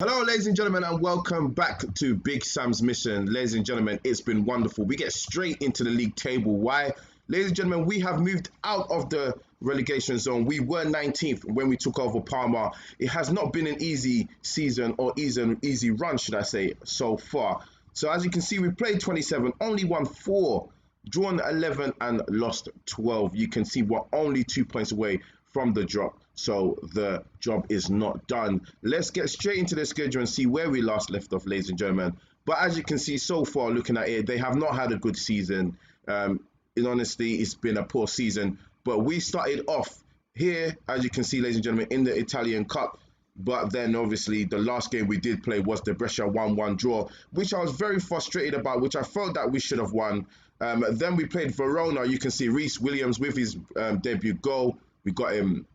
Hello, ladies and gentlemen, and welcome back to Big Sam's Mission. Ladies and gentlemen, it's been wonderful. We get straight into the league table. Why? Ladies and gentlemen, we have moved out of the relegation zone. We were 19th when we took over Parma. It has not been an easy season or easy run, should I say, so far. So as you can see, we played 27, only won 4, drawn 11 and lost 12. You can see we're only 2 points away from the drop. So the job is not done. Let's get straight into the schedule and see where we last left off, ladies and gentlemen. But as you can see so far, looking at it, they have not had a good season. In honesty, it's been a poor season. But we started off here, as you can see, ladies and gentlemen, in the Italian Cup. But then, obviously, the last game we did play was the Brescia 1-1 draw, which I was very frustrated about, which I felt that we should have won. Then we played Verona. You can see Reece Williams with his debut goal. We got him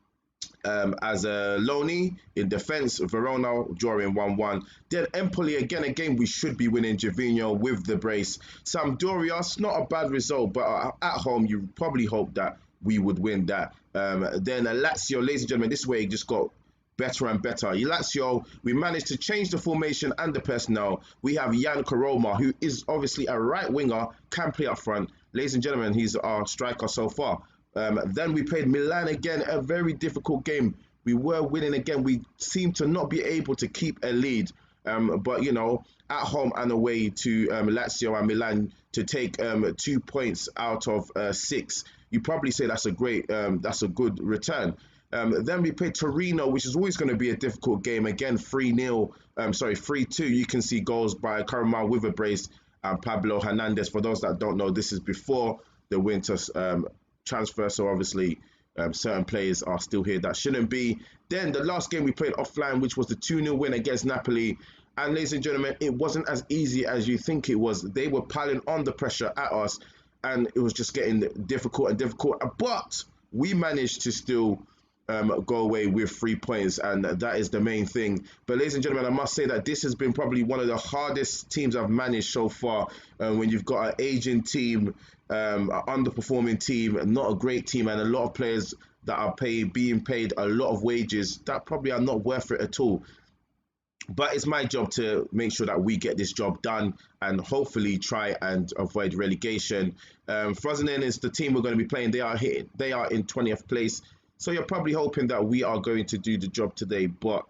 as a loanee in defence. Verona drawing 1-1. Then Empoli again, a game we should be winning. Gervinho with the brace. Sampdoria, it's not a bad result, but at home you probably hope that we would win that. Then Lazio, ladies and gentlemen, this way it just got better and better. Lazio, we managed to change the formation and the personnel. We have Jan Karoma, who is obviously a right winger, can play up front. Ladies and gentlemen, he's our striker so far. Then we played Milan again, a very difficult game. We were winning again. We seemed to not be able to keep a lead. But, you know, at home and away to Lazio and Milan to take 2 points out of 6, you probably say that's a good return. Then we played Torino, which is always going to be a difficult game. Again, 3-2. You can see goals by Karama with a brace and Pablo Hernandez. For those that don't know, this is before the winter transfer, so obviously certain players are still here that shouldn't be. Then the last game we played offline, which was the 2-0 win against Napoli. And ladies and gentlemen, it wasn't as easy as you think it was. They were piling on the pressure at us, and it was just getting difficult and difficult. But we managed to still go away with 3 points, and that is the main thing. But ladies and gentlemen, I must say that this has been probably one of the hardest teams I've managed so far. When you've got an aging team, an underperforming team, not a great team, and a lot of players that are being paid a lot of wages that probably are not worth it at all. But it's my job to make sure that we get this job done and hopefully try and avoid relegation. Frosinone is the team we're going to be playing. They are in 20th place. So you're probably hoping that we are going to do the job today. But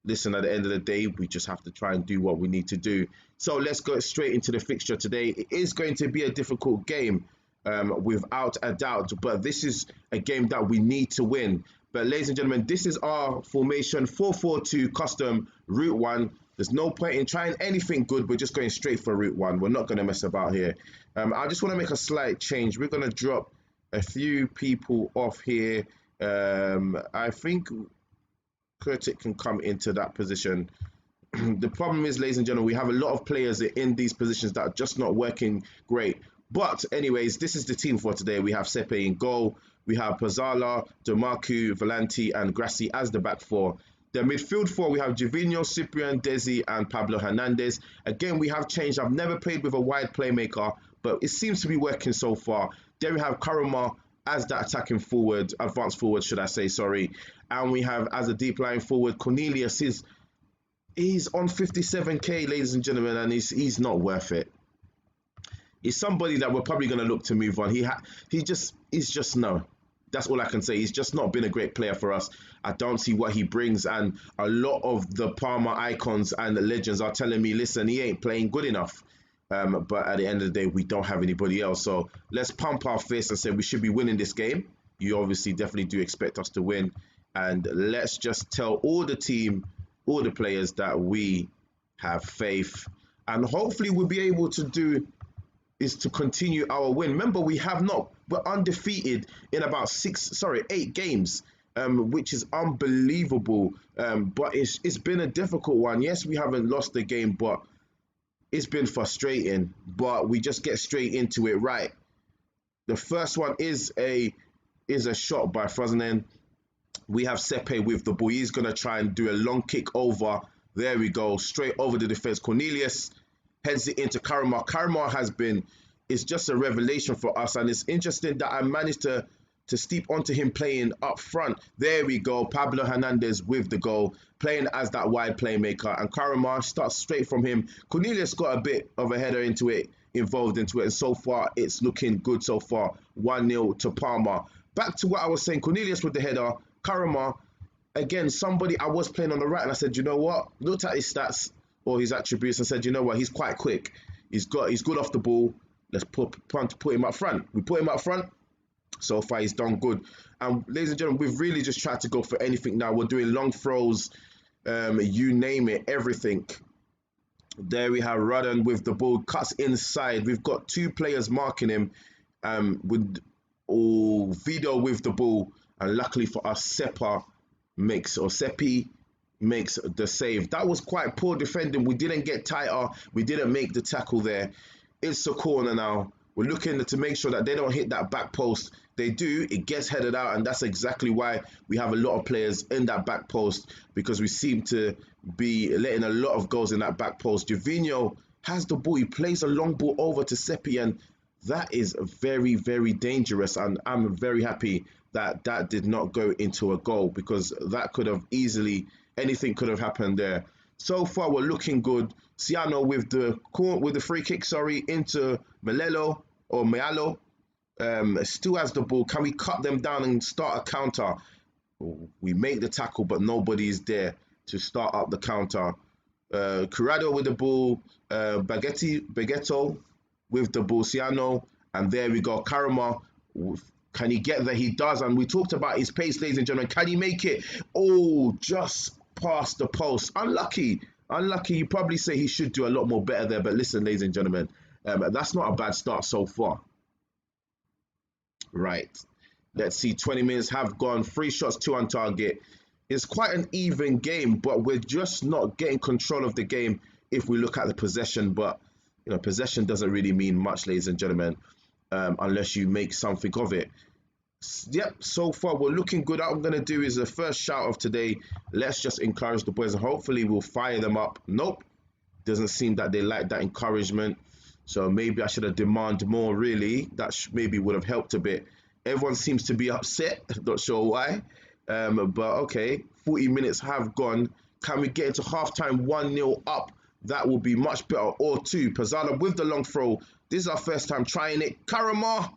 listen, at the end of the day, we just have to try and do what we need to do. So let's go straight into the fixture today. It is going to be a difficult game, without a doubt. But this is a game that we need to win. But ladies and gentlemen, this is our formation 4-4-2 custom route 1. There's no point in trying anything good. We're just going straight for route 1. We're not going to mess about here. I just want to make a slight change. We're going to drop a few people off here. I think Kurtic can come into that position. The problem is, ladies and gentlemen, we have a lot of players in these positions that are just not working great. But anyways, this is the team for today. We have Sepe in goal. We have Pozzala, Demarcu, Volanti, and Grassi as the back four. The midfield four, we have Gervinho, Cyprian, Desi, and Pablo Hernandez. Again, we have changed. I've never played with a wide playmaker, but it seems to be working so far. Then we have Karama as that attacking forward, advanced forward, should I say, sorry. And we have as a deep line forward, Cornelius. He's on 57k, ladies and gentlemen, and he's not worth it. He's somebody that we're probably going to look to move on. He's just no. That's all I can say. He's just not been a great player for us. I don't see what he brings, and a lot of the Parma icons and the legends are telling me, listen, he ain't playing good enough. But at the end of the day, we don't have anybody else. So let's pump our fist and say we should be winning this game. You obviously definitely do expect us to win. And let's just tell all the team, all the players that we have faith. And hopefully we'll be able to do is to continue our win. Remember, we're undefeated in about 8 games, which is unbelievable. But it's been a difficult one. Yes, we haven't lost the game, but it's been frustrating. But we just get straight into it. Right. The first one is a shot by Frosinone. We have Sepe with the ball. He's going to try and do a long kick over. There we go. Straight over the defense. Cornelius heads it into Karama. Karama it's just a revelation for us. And it's interesting that I managed to to steep onto him playing up front. There we go. Pablo Hernandez with the goal, playing as that wide playmaker. And Karama starts straight from him. Cornelius got a bit of a header into it, involved into it. And so far, it's looking good so far. 1-0 to Parma. Back to what I was saying. Cornelius with the header. Karama, again, somebody I was playing on the right. And I said, you know what? Looked at his stats or his attributes and said, you know what? He's quite quick. He's good off the ball. Let's put him up front. We put him up front. So far, he's done good. And ladies and gentlemen, we've really just tried to go for anything now. We're doing long throws, you name it, everything. There we have Rudden with the ball, cuts inside. We've got two players marking him with Vido with the ball. And luckily for us, Seppi makes the save. That was quite poor defending. We didn't get tighter. We didn't make the tackle there. It's a corner now. We're looking to make sure that they don't hit that back post. They do, it gets headed out, and that's exactly why we have a lot of players in that back post, because we seem to be letting a lot of goals in that back post. Jovino has the ball. He plays a long ball over to Seppi, and that is very, very dangerous. And I'm very happy that that did not go into a goal, because that could have easily, anything could have happened there. So far, we're looking good. Ciano with the free kick, into Mealo. Still has the ball. Can we cut them down and start a counter? We make the tackle, but nobody is there to start up the counter. Curado with the ball. Baguetto with the ball. Ciano. And there we go. Karama. Can he get there? He does. And we talked about his pace, ladies and gentlemen. Can he make it? Oh, just past the post. Unlucky. You probably say he should do a lot more better there. But listen, ladies and gentlemen, that's not a bad start so far. Right. Let's see. 20 minutes have gone. 3 shots, 2 on target. It's quite an even game, but we're just not getting control of the game if we look at the possession. But, possession doesn't really mean much, ladies and gentlemen, unless you make something of it. Yep, so far we're looking good. What I'm going to do is the first shout of today. Let's just encourage the boys and hopefully we'll fire them up. Nope, doesn't seem that they like that encouragement. So maybe I should have demanded more, really. That maybe would have helped a bit. Everyone seems to be upset. Not sure why. But okay, 40 minutes have gone. Can we get into halftime 1-0 up? That will be much better. Or 2. Pizzala with the long throw. This is our first time trying it. Karama.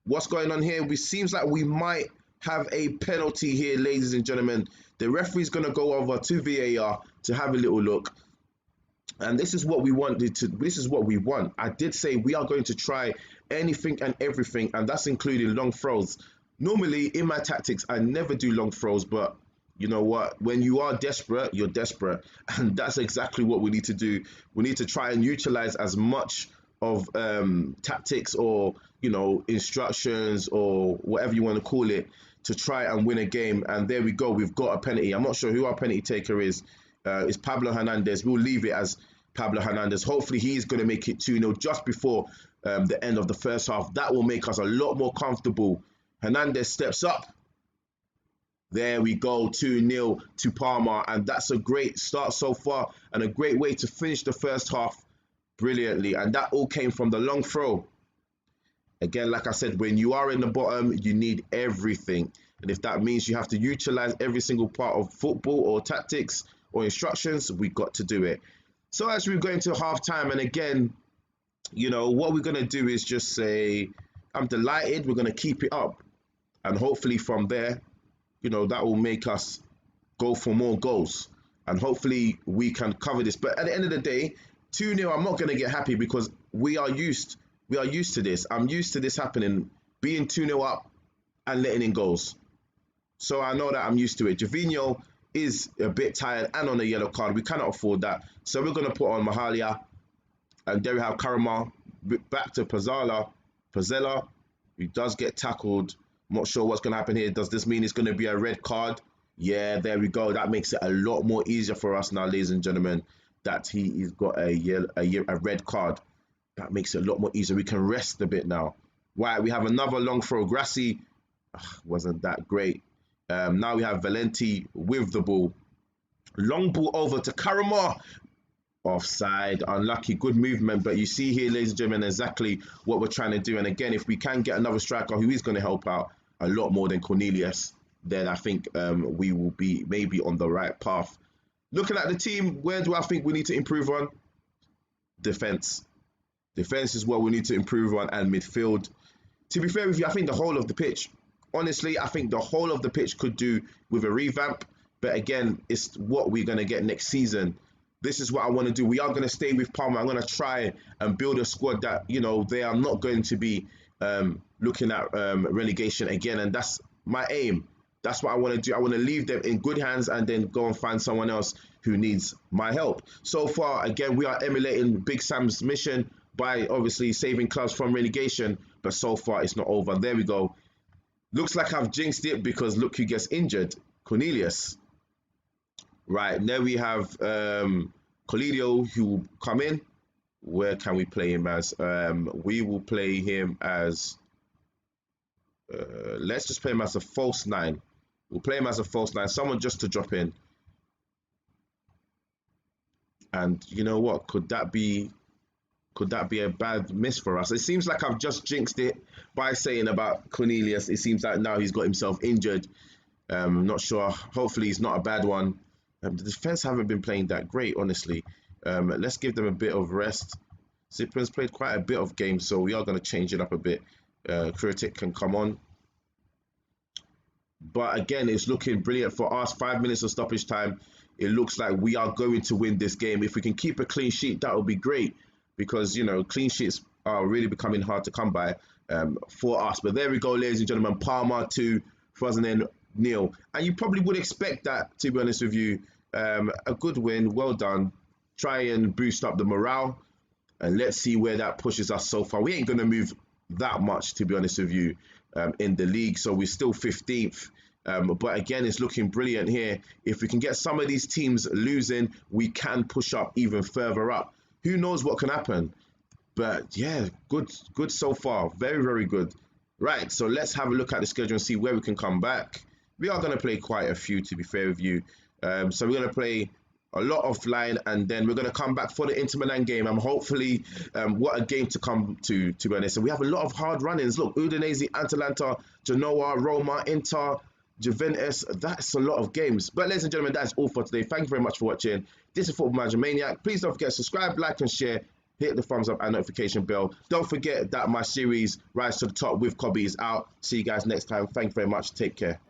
What's going on here? It seems like we might have a penalty here, ladies and gentlemen. The referee's going to go over to VAR to have a little look. And this is what we wanted to. This is what we want. I did say we are going to try anything and everything, and that's including long throws. Normally, in my tactics, I never do long throws, but you know what? When you are desperate, you're desperate. And that's exactly what we need to do. We need to try and utilize as much of tactics or instructions or whatever you want to call it to try and win a game. And there we go, we've got a penalty. I'm not sure who our penalty taker is. It's Pablo Hernandez. We'll leave it as Pablo Hernandez. Hopefully he's going to make it 2-0 just before the end of the first half. That will make us a lot more comfortable. Hernandez steps up. There we go, 2-0 to Parma, and that's a great start so far and a great way to finish the first half brilliantly. And that all came from the long throw. Again, like I said, when you are in the bottom, you need everything. And if that means you have to utilize every single part of football or tactics or instructions, we got to do it. So as we go into halftime, and again, what we're going to do is just say, I'm delighted, we're going to keep it up. And hopefully from there, that will make us go for more goals. And hopefully we can cover this. But at the end of the day, 2-0, I'm not going to get happy because we are used to this. I'm used to this happening, being 2-0 up and letting in goals. So I know that I'm used to it. Jovino is a bit tired and on a yellow card. We cannot afford that. So we're going to put on Mahalia. And there we have Karama. Back to Pizzella, who does get tackled. I'm not sure what's going to happen here. Does this mean it's going to be a red card? Yeah, there we go. That makes it a lot more easier for us now, ladies and gentlemen, that he's got a red card. That makes it a lot more easier. We can rest a bit now. Right, we have another long throw. Grassi wasn't that great. Now we have Valenti with the ball. Long ball over to Karama. Offside, unlucky, good movement. But you see here, ladies and gentlemen, exactly what we're trying to do. And again, if we can get another striker who is going to help out, a lot more than Cornelius, then I think we will be maybe on the right path. Looking at the team, where do I think we need to improve on? Defense. Defense is what we need to improve on, and midfield. To be fair with you, I think the whole of the pitch, honestly, I think the whole of the pitch could do with a revamp. But again, it's what we're going to get next season. This is what I want to do. We are going to stay with Parma. I'm going to try and build a squad that, you know, they are not going to be looking at relegation again. And that's my aim. That's what I want to do. I want to leave them in good hands and then go and find someone else who needs my help. So far, again, we are emulating Big Sam's mission by obviously saving clubs from relegation. But so far, it's not over. There we go. Looks like I've jinxed it because look who gets injured. Cornelius. Right, now we have Coelho who will come in. Where can we play him as? We will play him as... let's just play him as a false 9. We'll play him as a false 9. Someone just to drop in. And you know what? Could that be a bad miss for us? It seems like I've just jinxed it by saying about Cornelius. It seems like now he's got himself injured. I'm not sure. Hopefully he's not a bad one. The defense haven't been playing that great, honestly. Let's give them a bit of rest. Ziplin's played quite a bit of games, so we are going to change it up a bit. Kritic can come on. But again, it's looking brilliant for us. 5 minutes of stoppage time. It looks like we are going to win this game. If we can keep a clean sheet, that would be great. Because, you know, clean sheets are really becoming hard to come by for us. But there we go, ladies and gentlemen. Parma-S2, Frosinone 0. And you probably would expect that, to be honest with you. A good win, well done. Try and boost up the morale. And let's see where that pushes us so far. We ain't going to move that much, to be honest with you, in the league. So we're still 15th. But again, it's looking brilliant here. If we can get some of these teams losing, we can push up even further up. Who knows what can happen? But yeah, good so far. Very, very good. Right, so let's have a look at the schedule and see where we can come back. We are going to play quite a few, to be fair with you. So we're going to play a lot offline, and then we're going to come back for the Inter Milan game. And hopefully, what a game to come to be honest. And we have a lot of hard run-ins. Look, Udinese, Atalanta, Genoa, Roma, Inter, Juventus. That's a lot of games. But ladies and gentlemen, that's all for today. Thank you very much for watching. This is Football Manager Maniac. Please don't forget to subscribe, like, and share. Hit the thumbs up and notification bell. Don't forget that my series Rise to the Top with Cobby is out. See you guys next time. Thank you very much. Take care.